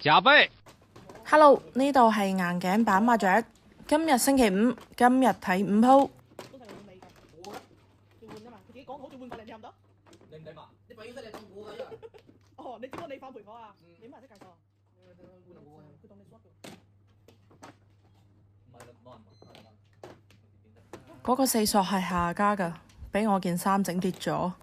加倍。Hello，呢度係硬頸版麻雀。今日星期五，今日睇5鋪。都係你㗎，我要換啊嘛，佢自己講好要換過嚟，你又唔得。你唔使嘛？你俾得你當我㗎，因為哦，你知道你反陪我啊？你咪識計數。佢當你 short 㗎。唔係冇人問。嗰個4索係下家㗎，俾我件衫整跌咗。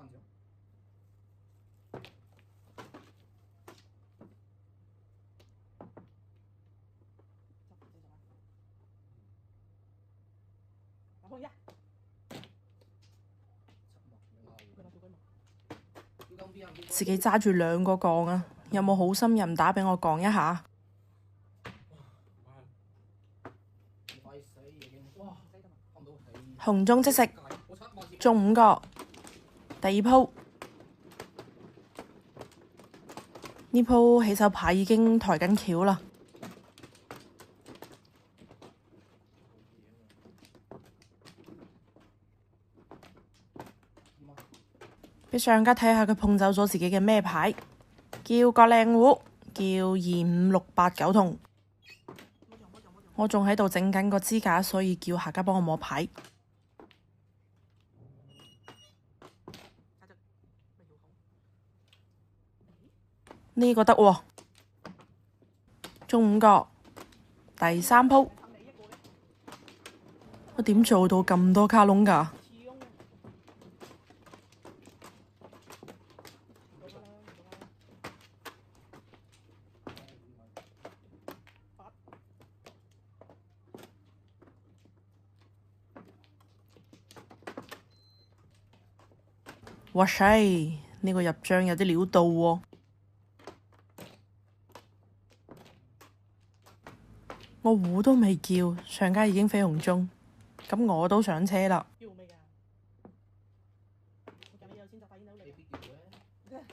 自己揸住2個槓啊！有冇好心人打俾我講一下？紅中即食，中5個。第2鋪，呢鋪起手牌已經抬緊轎啦。俾上家睇下佢碰走咗自己嘅咩牌，叫個靚胡，叫2、5、6、8、9筒。我仲喺度整緊個支架，所以叫下家幫我摸牌。呢個得喎，中5個。第3鋪，我點做到咁多卡窿㗎？哇塞！呢個入帳有啲料到喎。我胡都未叫，上家已經飛紅中，咁我都上車啦。叫未㗎？我講你有錢就快啲扭嚟。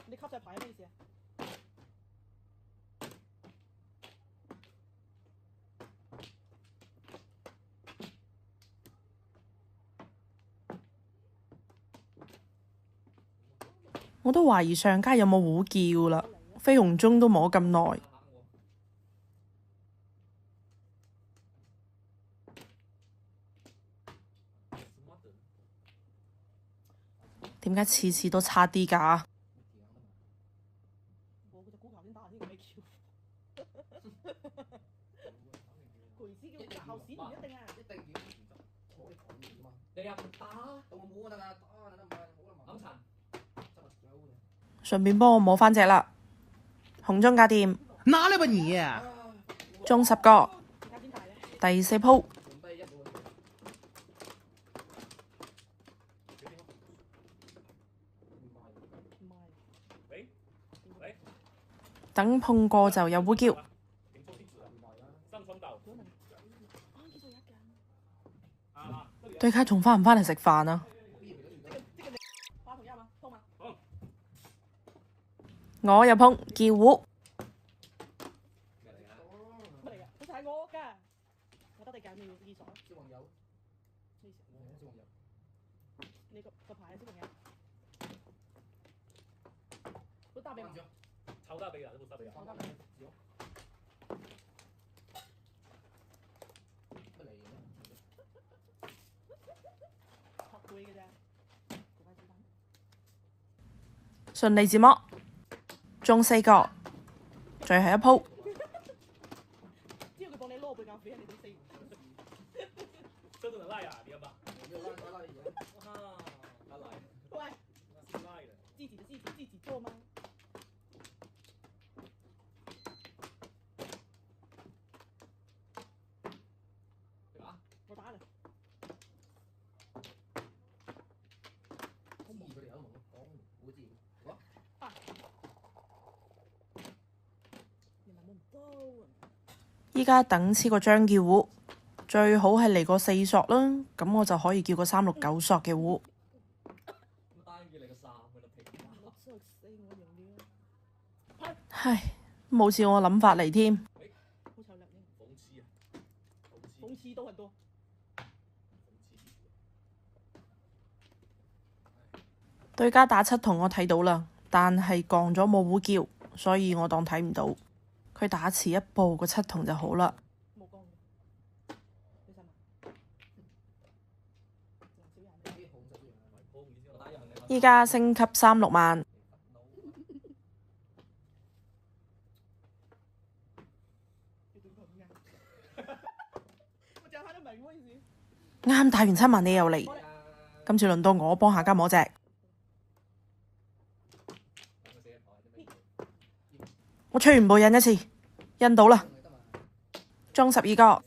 你吸晒牌咩意思啊？我都懷疑上家有冇胡叫啦，飛紅中都摸咁耐。點解次次都差啲㗎？我嗰隻股頭先打人呢個咩橋？佢知叫校閃唔一定啊！一定你又唔打，到我冇得㗎，打你都唔係好諗塵。順便幫我摸返隻啦，紅中搞掂。拿來吧你！中10個。而家邊大咧？第4鋪，等碰過就有胡叫。對家仲返唔返嚟食飯啊？我又碰叫胡，乜嚟㗎？好似係我㗎，我得你揀你要幾索？小朋友，你個牌係小朋友，都打俾我。抽得俾人，都冇得俾人。乜嚟嘅？學會嘅啫。順利自摸，中4個。最後一鋪，只要佢幫你攞背教俾你都死。這都能賴啊？你要吧？沒有賴，賴一樣。哇，他來。喂，那是賴的。自己做嗎？對吧？我打啦。知佢哋有同我講，我知。哇！依家等黐個張叫胡，最好係嚟個4索啦，咁我就可以叫個3、6、9索嘅胡。唉，冇似我諗法嚟添。好醜叻呢！諷刺都很多。對家打7筒我睇到啦，但係降咗冇胡叫，所以我當睇唔到。佢打遲一步個7筒就好啦。冇光嘅，你使嘛？依家升級36萬，啱打完7萬你又嚟，今次輪到我幫下家摸隻，我全部印一次，印到啦，中12個。